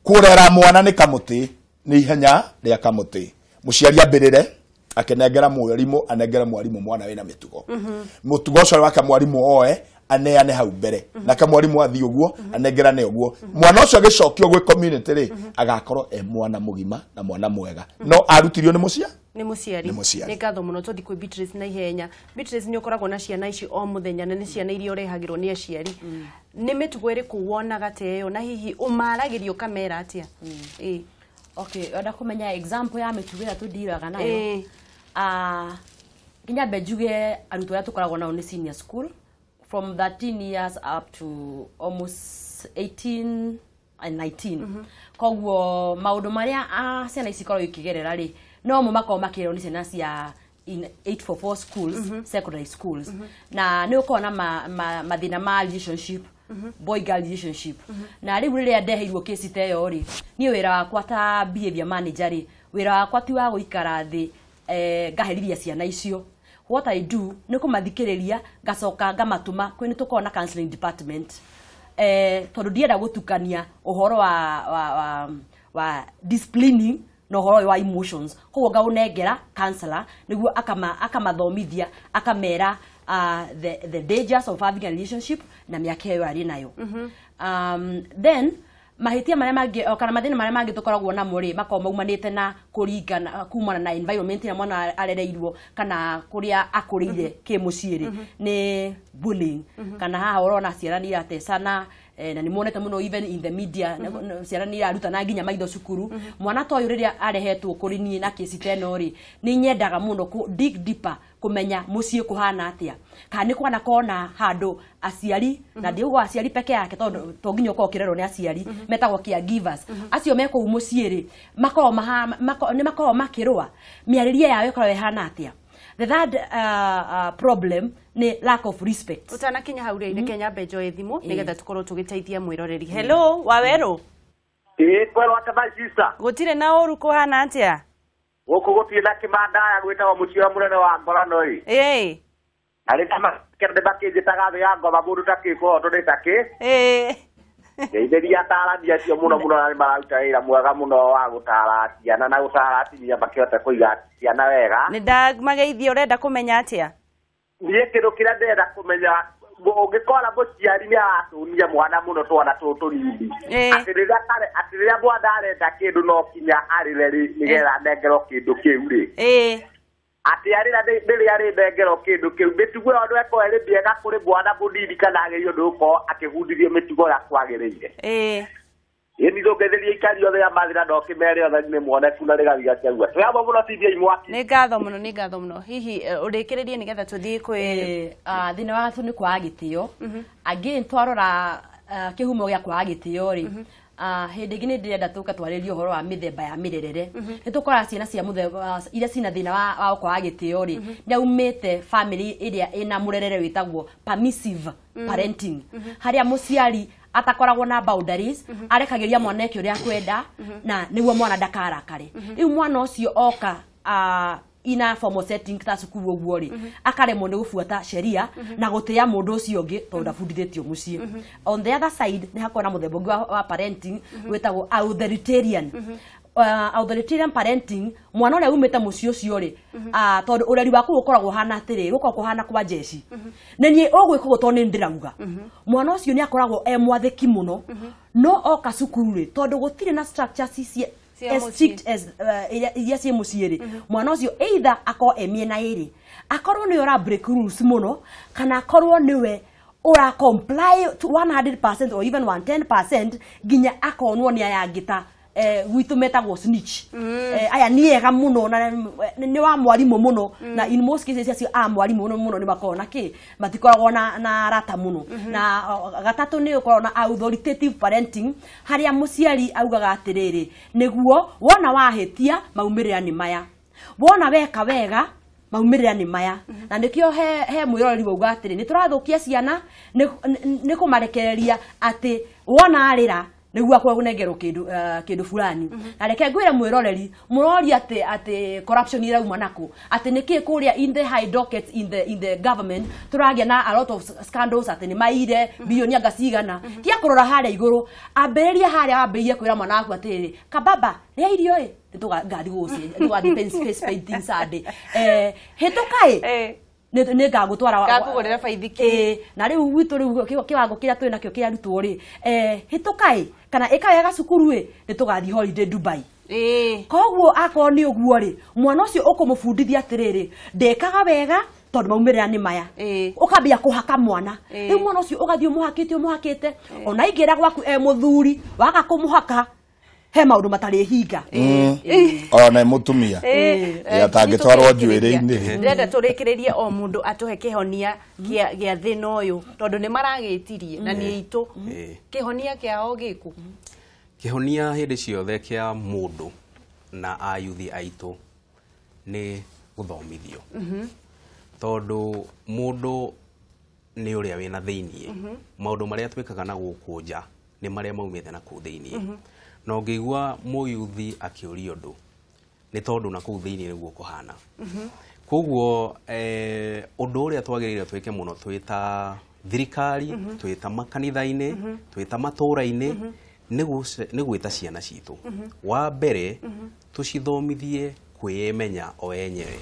kurera mwana ni kamuti ni ihenya ria kamuti muciari ambirire akenengera mwarimu anengera mwarimu mwana wina mitugo mutugo ucio wake mwarimu oe aneane hau mbere na kamwarimu athi uguo anengerane uguo mwana ucio agicokio gwe community ri agakorwo mwana mugima na mwana mwega no arutirio ni muciari ni ngatho muno tuthi kwi Beatrice na ihenya Beatrice ni ukoragwo na ciana ici o muthenya na ni ciana iria urehagirwo ni aciari ni mitugo iriku wonaga teyo na hihi umaragirio kamera atia okay oda kumenya example ya mitugo ira tudiraga nayo kinya bejuge arutwo ya tukoragwo nao ni senior school from 13 years up to almost 18 and 19 koguo maundu maria ciana ici ikigerera ri no mu makao makiro ni ciana cia in 844 schools secondary schools na ni ukona mathina ma relationship boy girl relationship na riu riria ndeheirwo case teyo ri ni wira wakwa ta behavior manager ri wira wakwa ti wa guikara thi ngaherithia ciana icio what I do ni kumathikiriria gacoka ngamatuma kwini tukona counseling department tondu ndienda gutukania uhoro wa disciplining no uhoro wa emotions koguo ngaunengera counselor niguo akamathomithia akamera the dangers of having a relationship na miaka iyo ari nayo then mahitia maria mangi kana mathina maria mangi tukoragwo na muri makao maumanite na kuringana kumana na environment ya mwana arereirwo kana kuria akurire kimuciiri ni bullying kana haha urona ciana ni atesana na ni monete muno even in the media ciana ni aruta na nginya maitho cukuru mwana toyo riria arehetwo kuri ni na kesi teno ri ni nyendaga muno ku dig deeper kumenya mucie kuhana atia kana ni kwana kona handu aciari na ndiugo aciari peke yake to nginya ko kirero ni aciari metagwo caregivers acio meko umuciiri makao makirwa miaririe yawe ikoro ehana atia the third problem ni lack of respect utana kinya haure ni Kenya bejo ethimu nigetha tukorwo tugiteithia mwiroreri hello waweru kwero atabajisa gutire na oru kuhana atia guku gutie na kimanda ya gwitawa mucio munene wa ngorano ri ari kama kerde bakije tagatho ya ngoma mundu takiko ndo nditaki ndeithĩria atarathia acio muno arĩ mararuta wĩra mwega mũno wa gũtara ciana na gũtara atumia makĩhota kũiga ciana wega nĩ ndamageithia ũrenda kũmenya atĩa niä kä ndå kä rä a ndärenda kå menya å ngä kora må ciari nä aratånia mwana må no twana tå tå nini atä rä rä a mwana arenda kä ndå no kinya arä re nä getha nengerwo kä ndå kä u rä atä arä ra nä rä arä nengerwo kä ndå kä u mä tugo ä yo ndå ekorwo ä rä mĩega kå rä mwana må nini kana agä rio ndå gå korwo akä bundithio mä tugo ä rä a kwagä rä ire ĩni ndũngĩthĩria ikari othe ya mathira ndokä mere othe nĩ mwoneku na rĩgathiga kĩagua twĩhamwe mũno TV mwaki nĩ ngatho mũno hihi ũrĩkĩrĩrie nĩgetha tũthiĩ kwĩ thĩna wa gatũ nĩ kwaga gĩtĩo angĩ twarora kĩhumo gĩa kwaga gĩtĩo rĩ hĩndĩ ĩngĩ nĩ ndĩrenda tũka twarĩrie ũhoro wa mĩthemba ya mĩrerere nĩ tũkoraga ciana cia mũthemba iria cina thĩna wa kwaga gĩtĩo rĩ nĩaumĩte family ĩrĩa ĩna mũrerere wĩtagwo permissive parenting harĩa mũciari atakoragwo na boundaries arekagĩria mwana eke ũrĩa kwenda na nĩguo mwana ndakarakare rĩu mwana ũcio oka ina formal setting ta cukuru ũguo rĩ akaremwo nĩ gũbuata sheria na gũtĩa mũndũ ũcio ũngĩ tondũ ndabundithĩtio mũciĩ on the other side nĩ hakorwo na mũthemba ũngĩ wa parenting wĩtagwo authoritarian parenting mwana ũrĩa umĩte mũciĩ ũcio rĩ tondũ ũreri waku ũkoragwo hana atĩrĩ gũkorwo kũhana kwa jeshi na niĩ ũgwĩkwo tondũ nĩ ndĩrauga mwana ũcio nĩ akoragwo mwathĩki mũno no oka cukuru rĩ tondũ gũtirĩ na structures as strict as iria ciĩ mũciĩ rĩ mwana ũcio either akorwo mĩena ĩrĩ akorwo nĩwe ũra break rules mũno kana akorwo nĩwe ura comply to 100% or even 110% nginya akonwo nĩ ayangĩta gwitũ metagwo snitch aya nĩ ega mũno na nĩ wa mwarimũ mũno na in most cases acio mwarimũ mũno nĩ makoragwo na kĩ matikoragwo na rata mũno na gatatũ nĩ ũkoragwo na authoritative parenting harĩa mũciari augaga atĩrĩrĩ nĩguo wona wahĩtia maumĩrĩra nĩ maya wona weka wega maumĩrĩra nĩ maya na nĩkĩo he mwĩroreri wauga atĩrĩ nĩ tũrathũkia ciana nĩ kũmarekereria atĩ wona arĩra nĩguo akũnengerwo kĩndũ fulani na reke ngwĩre mwĩroreri mũroria atĩ corruption irauma nako atĩ nĩkĩĩ kũrĩa in the high dockets in the government tũragĩa na a lot of scandals atĩ nĩ maire bilioni anga cigana tia kũrora harĩa igũrũ ambĩrĩria harĩa wambĩrĩrie kwĩra mwana waku atĩrĩrĩ kababa rĩa irio ĩ nĩtũgathi gũciĩ tũgathi face painting Sunday hĩtũka nĩ ngagũtwara ngagũgũrĩra baithiki na rĩu gwitũ rĩu kĩwango kĩrĩa twĩ nakĩo kĩa arutwo rĩ hĩtũka kana ĩkawega cukuru nĩ tũgathiĩ holiday Dubai koguo akorwo nĩ ũguo rĩ mwana ũcio ũkũmũbundithia atĩrĩrĩ ndekaga wega tondũ maumĩrĩra nĩ maya ũkambia kũhaka mwana rĩu mwana ũcio ũgathiĩ ũmũhakĩte ona ingĩra gwaku mũthuri waga kũmũhaka he maũndũ matarĩ hinga ona mũtumia atangĩtwarwo njuĩrĩ-inĩ ndĩrenda tũrĩkĩrĩrie o mũndũ atũhe kĩhonia gĩa thĩna ũyũ tondũ nĩ maragĩtirie na nĩ itũ kĩhonia kĩao gĩkũ kĩhonia hĩndĩ ciothe kĩa mũndũ na ayuthi aitũ nĩ gũthomithio tondũ mũndũ nĩ ũrĩa wĩna thĩiniĩ maũndũ marĩa twĩkaga na gũkũ nja nĩ marĩa maumĩte na kũu thĩiniĩ na ũngĩigua mũyuthi akĩũria ũndũ nĩ tondũ na kũu thĩiniĩ nĩguo kũhana koguo ũndũ ũrĩa twagĩrĩire twĩke mũno twĩta thirikari twĩta makanitha-inĩ twĩta matũũra-inĩ nĩ gwĩta ciana citũ wa mbere tũcithomithie kwĩyemenya o enyewe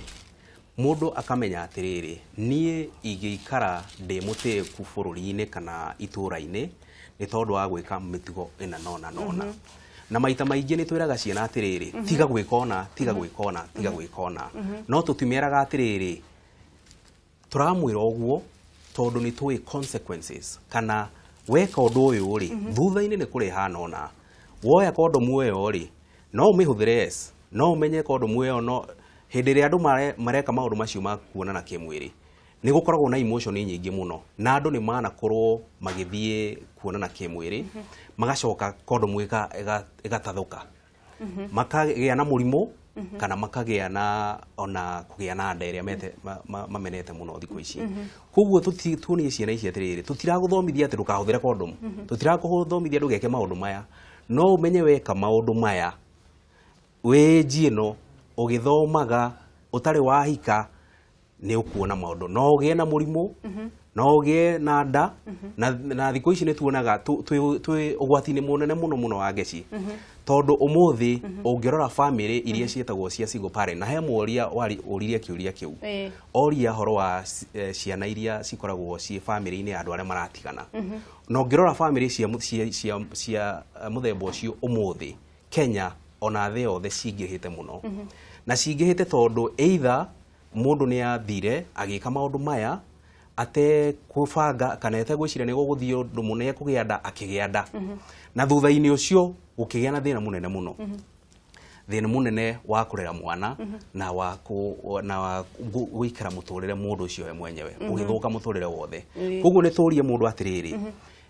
mũndũ akamenya atĩrĩrĩ niĩ ingĩikara ndĩ mũtĩĩku bũrũri-inĩ kana itũũra-inĩ nĩ tondũ wa gwĩka mĩtugo ĩna nona na maita maingĩ nĩ twĩraga ciana atĩrĩrĩ tiga gwĩka ũna no tũtimeraga atĩrĩrĩ tũramwĩra ũguo tondũ nĩ tũĩ consequences kana weka ũndũ ũyũ rĩ thutha-inĩ nĩ kũrehana ona woya kondomu ĩyo rĩ no ũmĩhũthĩre no ũmenye kondomu ĩyo no hĩndĩ ĩrĩa andũ mareka maũndũ macio ma kuonana kĩmwĩrĩ nĩ gũkoragwo na emotion nyingĩ mũno na andũ nĩ manakorwo magĩthiĩ kuonana kĩmwĩrĩ magacoka kondomu ĩgatathũka makagĩa na mũrimũ kana makagĩa na ona kũgĩa na nda ĩrĩa mamenete mũno thikũ ici koguo tuonie ciana ici atĩrĩrĩ tũtiragũthomithia atĩ ndũkahũthĩre kondomu tũtiragũthomithia ndũgeke maũndũ maya no ũmenye weka maũndũ maya wĩ njiĩno ũgĩthomaga ũtarĩ wahika nĩ ũkuona maũndũ no ũgĩe na mũrimũ no ũgĩe na nda na thikũ ici nĩ tuonaga twĩ ũgwati-inĩ mũnene mũno wa ngeci tondu umuthi ungirora family iria cietagwo cia single parent na he mworia wari uriria kiuria kiu oria horo wa ciana iria cikoragwo ci family ini andu aria maratigana no ngirora family cia muthemba ucio umuthi Kenya ona the othe cingihite muno na cingihite tondu either mundu ni athire agika maundu maya ate kubanga kana ete gwicira ni guguthie undu munene kugianda akigianda na thutha-ini ucio gukigia na thina munene muno thina munene wa kurera mwana na wa gwikara muturire mundu ucio we mwenyewe ugithuka muturire wothe koguo ni turie mundu atiriri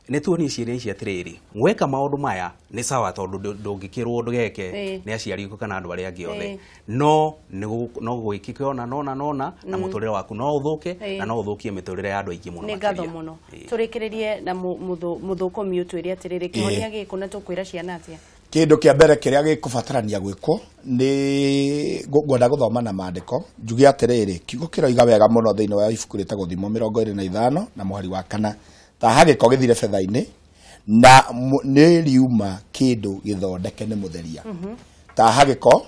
ni tuonie ciria ici atiriri mweka maundu maya ni sawa tondu ndungikirwo ndugeke ni aciari kana andu aria angi othe no gwikike ona nona na muturire waku no uthuke na no uthukie miturire ya andu aingi muno ni ngatho muno turikiririe na muthukumi utwire atiriri kihonia giku na tukwira ciana atia kindu kia mbere kiria gikubatarania gwiko ni ngwenda guthoma na mandiko njugi atiriri kiugo kiroiga wega muno thiini wa ibuku ritagwo Thimo 25 na muhari wa 4 ta hagiko githire betha-ini na ni riuma kindu githondeke ni mutheria ta hagiko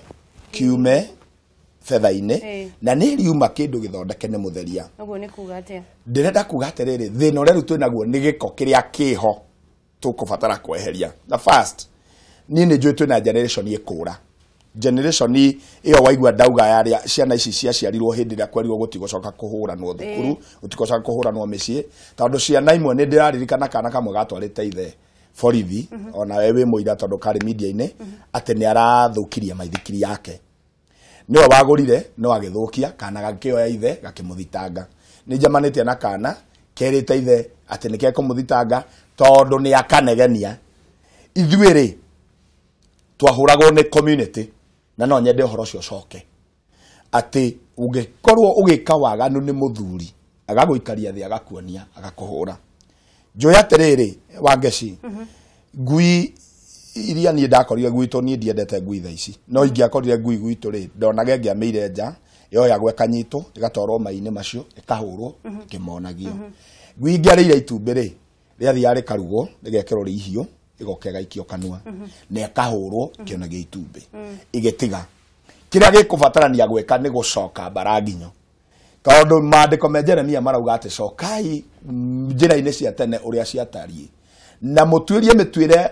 kiume betha-ini na ni riuma kindu githondeke ni mutheria uguo ni kuga atia ndirenda kuga atiriri thina uria riu twinaguo ni giko kiria kiho tukubatara kweheria the first ni njui twina generation ikura generation iyo waigua ndauga yaria ciana ici ciaciarirwo hindi ria kwerirwo gutigocoka kuhuranwo thukuru gutigocoka kuhuranwo micii tondu ciana imwe ni ndiraririkana kana kamwe gatwarite ithe borithi ona wewe muira tondu kari media-ini ati ni arathukiria maithikiri yake niwe wagurire no agithukia kana gakioya ithe gakimuthitanga ni jamanite na kana kerite ithe ati ni kekumuthitanga tondu ni akanegenia ithuiri twahuragwo ni community na no nyende horo cio coke ati ungikorwo ugika waganu ni muthuri agaguikaria thi agakuonia agakuhura njoya atiriri wangeci ngui iria ni ndakorire gwito ni ndiendete ngui tha ici no ingiakorire ngui gwitu ri ndonaga ngiameire nja yo ya gweka nyito igatorwo mai-ini macio ikahurwo kimonagio ngui ngiarire itumbi ri riathia ri karugo rigekero ri ihio igokega ikio kanua ne kahurwo kionagia itumbi igetiga kiria gikubatarania gweka ni gucoka baranginyo tondu mandiko me Jeremia marauga ati cokai njira-ini cia tene uria ciatarie na mutuirie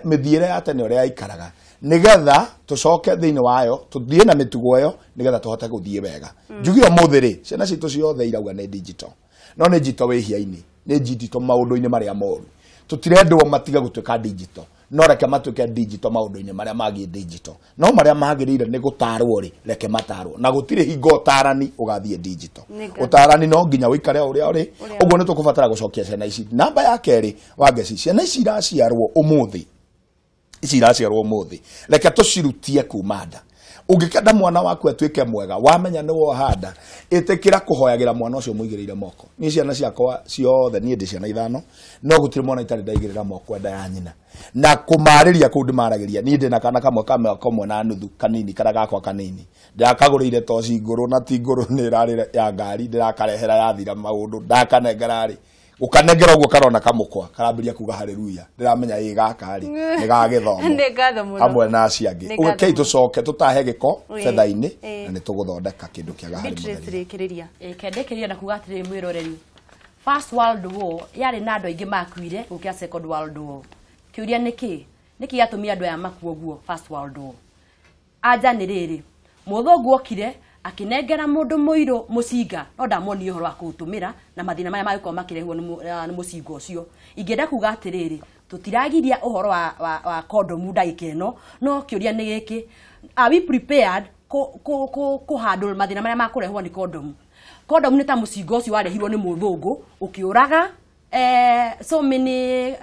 mithiire ya tene uria ikaraga nigetha tucoke thiini wayo tuthie na mitugo yo nigetha tuhote guthie wega njugi omuthiri ciana citu ciothe irauga ni digital no ni digital wihia-ini ni digital maundu-ini maria moru tutirendwo matiga gutuika digital no reke matuke digital maundu-ini maria magi digital no maria magirire ni gutarwo ri reke matarwo na gutire hingo tarani ugathie digital utarani no nginya wikare uria uri uguo ni tukubatara gucokia ciana ici namba ya keri wangeci ciana ici iraciarwo umuthi reke tucirutie kumanda ungikenda mwana waku atuike mwega wamenya ni wohanda itikira kuhoyagira mwana ucio muigirire moko ni ciana ciakwa ciothe ni ndi ciana 5 no gutire mwana itari ndaigirira moko enda ya nyina na kumariria ku ndimaragiria ni ndi na kana kamwe na nuthu kanini kana gakwa kanini ndakagurire toci nguru na ti nguru ni rari ya ngari ndirakarehera yathira maundu ndakanengerari ukanengera uguo karona kamukwa karambiria kuga haleluya ndiramenya ii gakari ni gagithomo hamwe na aciangi ugekei tucoke tutahe giko betha-ini na ni tuguthondeka kindu kiega hari mutheri kendekeria na kuga atiri mwiroreri First World War yari na andu aingi makuire gukia Second World War kiuria niki gatumia andu aya makuo guo First World War aja ni riri muthungu okire akinengera mundu muiru mucinga no ndamoni uhoro wa kutumira na mathina maya magiko makirehwo ni mucinga ucio ingenda kuga atiriri tutiragiria uhoro wa condom ndaikeno no kiuria ni giki are we prepared ku handle mathina maya makurehwo ni condom ni ta mucinga ucio warehirwo ni muthungu ukiuraga so many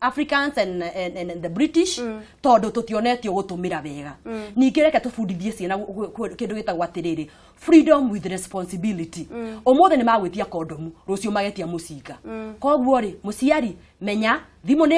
Africans and the British tondu tutionetio gutumira wega ningi reke tubundithie ciana kindu gitagwo atiriri freedom with responsibility omothe ni magwitia condom rucio magetia mucinga koguo ri muciari menya thimu ni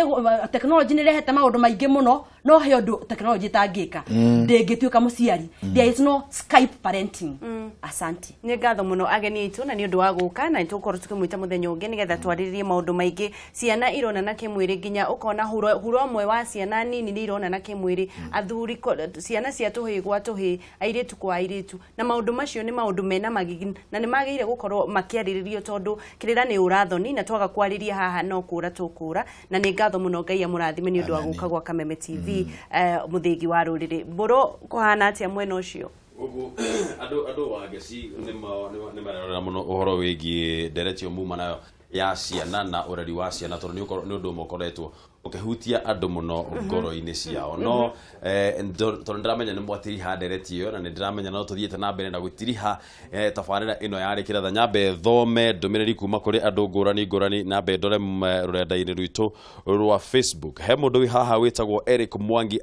technology ni rehete maundu maingi muno no he undu technology tangika ndingituika muciari there is no Skype parenting asante ni ngatho muno ageni itu na ni undu wa guka na tukorwo tukimwita muthenya ungi nigetha twaririe maundu maingi ciana irona na kimwiri nginya ukona huro mwe wa ciana nini ni irona na kimwiri athuri ciana cia tuhi gwa tuhi airitu kwa airitu na maundu macio ni maundu mena magigi na ni magire gukorwo makiariririo tondu kirira ni urathoni na twaga kwariria haha no kura tukura na ni ngatho muno Ngai amurathime ni undu wa guka gwa Kameme TV muthigi wa ruriri mburu kuhana atia mwena ucio ugu adu wa geci ni mararora muno uhoro wigi direction muma nayo ya ciana na ureri wa ciana tondu ni undu mokoretwo ukihutia andu muno ngoro-ini ciao no tondu ndiramenya ni mwatiri ha direction na ndiramenya no tuthiete na mbere na gutiriha tabarira ino yari kiratha nyambe thome ndumiriri kuma kuri andu ngurani na mbere ndore rurenda-ini rwitu rwa Facebook he mundu wi haha witagwo Eric Mwangi